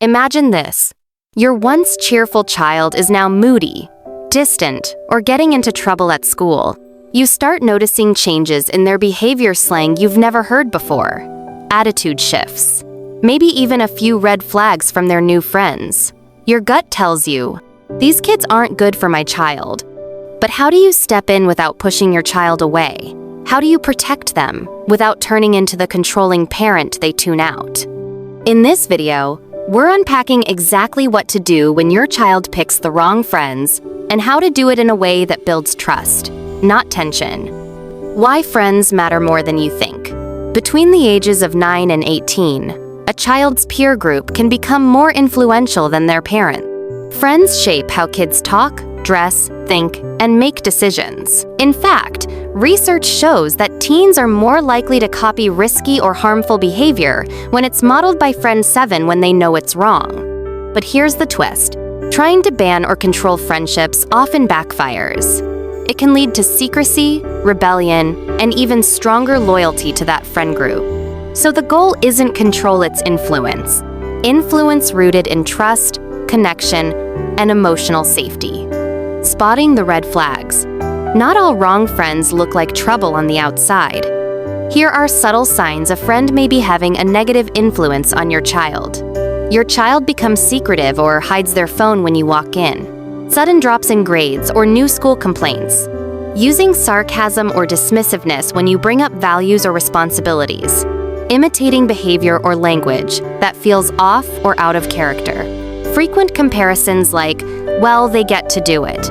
Imagine this. Your once cheerful child is now moody, distant, or getting into trouble at school. You start noticing changes in their behavior slang you've never heard before. Attitude shifts. Maybe even a few red flags from their new friends. Your gut tells you, these kids aren't good for my child. But how do you step in without pushing your child away? How do you protect them without turning into the controlling parent they tune out? In this video, we're unpacking exactly what to do when your child picks the wrong friends and how to do it in a way that builds trust, not tension. Why friends matter more than you think. Between the ages of 9 and 18, a child's peer group can become more influential than their parent. Friends shape how kids talk, dress, think, and make decisions. In fact, research shows that teens are more likely to copy risky or harmful behavior when it's modeled by friend 7 when they know it's wrong. But here's the twist. Trying to ban or control friendships often backfires. It can lead to secrecy, rebellion, and even stronger loyalty to that friend group. So the goal isn't control its influence. Influence rooted in trust, connection, and emotional safety. Spotting the red flags. Not all wrong friends look like trouble on the outside. Here are subtle signs a friend may be having a negative influence on your child. Your child becomes secretive or hides their phone when you walk in. Sudden drops in grades or new school complaints. Using sarcasm or dismissiveness when you bring up values or responsibilities. Imitating behavior or language that feels off or out of character. Frequent comparisons like, well, they get to do it.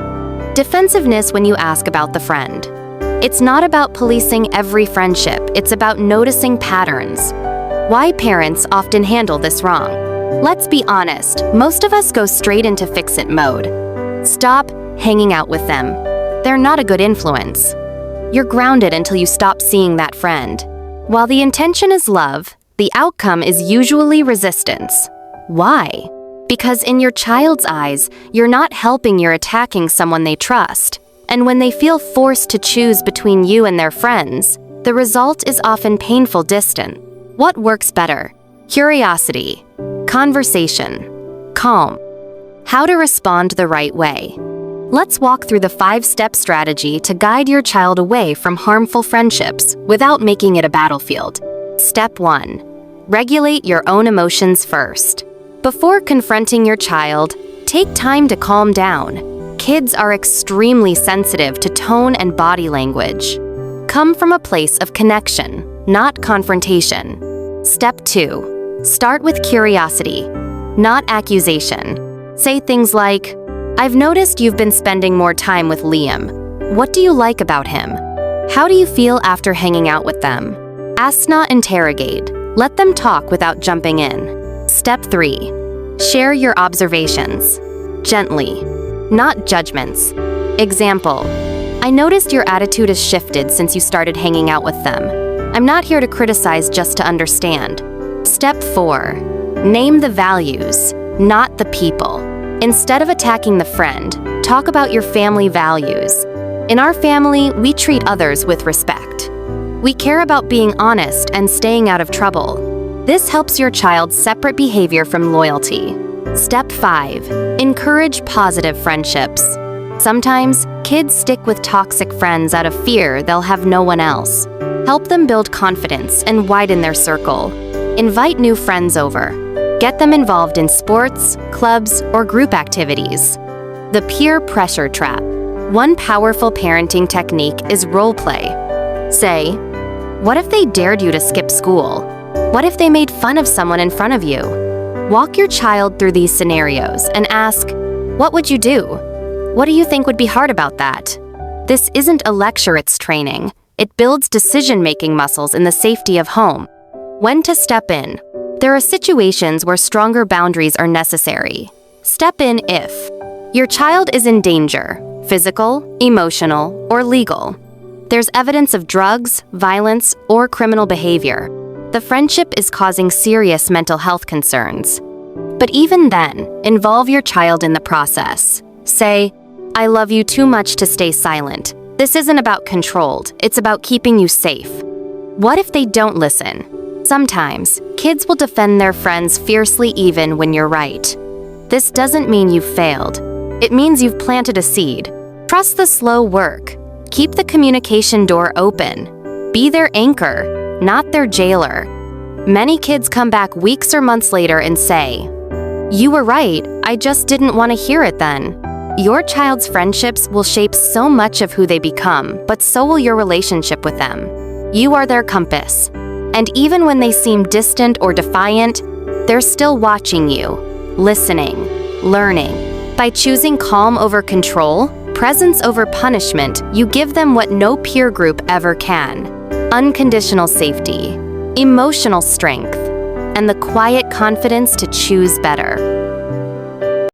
Defensiveness when you ask about the friend. It's not about policing every friendship, it's about noticing patterns. Why parents often handle this wrong. Let's be honest, most of us go straight into fix-it mode. Stop hanging out with them. They're not a good influence. You're grounded until you stop seeing that friend. While the intention is love, the outcome is usually resistance. Why? Because in your child's eyes, you're not helping, you're attacking someone they trust. And when they feel forced to choose between you and their friends, the result is often painful distance. What works better? Curiosity, conversation, calm. How to respond the right way. Let's walk through the 5-step strategy to guide your child away from harmful friendships without making it a battlefield. Step 1. Regulate your own emotions first. Before confronting your child, take time to calm down. Kids are extremely sensitive to tone and body language. Come from a place of connection, not confrontation. Step 2. Start with curiosity, not accusation. Say things like, I've noticed you've been spending more time with Liam. What do you like about him? How do you feel after hanging out with them? Ask, not interrogate. Let them talk without jumping in. Step 3. Share your observations. Gently, not judgments. Example, I noticed your attitude has shifted since you started hanging out with them. I'm not here to criticize, just to understand. Step 4. Name the values, not the people. Instead of attacking the friend, talk about your family values. In our family, we treat others with respect. We care about being honest and staying out of trouble. This helps your child separate behavior from loyalty. Step 5. Encourage positive friendships. Sometimes, kids stick with toxic friends out of fear they'll have no one else. Help them build confidence and widen their circle. Invite new friends over. Get them involved in sports, clubs, or group activities. The peer pressure trap. One powerful parenting technique is role play. Say, what if they dared you to skip school? What if they made fun of someone in front of you? Walk your child through these scenarios and ask, what would you do? What do you think would be hard about that? This isn't a lecture, it's training. It builds decision-making muscles in the safety of home. When to step in. There are situations where stronger boundaries are necessary. Step in if your child is in danger, physical, emotional, or legal. There's evidence of drugs, violence, or criminal behavior. The friendship is causing serious mental health concerns. But even then, involve your child in the process. Say, I love you too much to stay silent. This isn't about controlled, it's about keeping you safe. What if they don't listen? Sometimes, kids will defend their friends fiercely even when you're right. This doesn't mean you've failed. It means you've planted a seed. Trust the slow work. Keep the communication door open. Be their anchor, not their jailer. Many kids come back weeks or months later and say, "You were right, I just didn't want to hear it then." Your child's friendships will shape so much of who they become, but so will your relationship with them. You are their compass. And even when they seem distant or defiant, they're still watching you, listening, learning. By choosing calm over control, presence over punishment, you give them what no peer group ever can: unconditional safety, emotional strength, and the quiet confidence to choose better.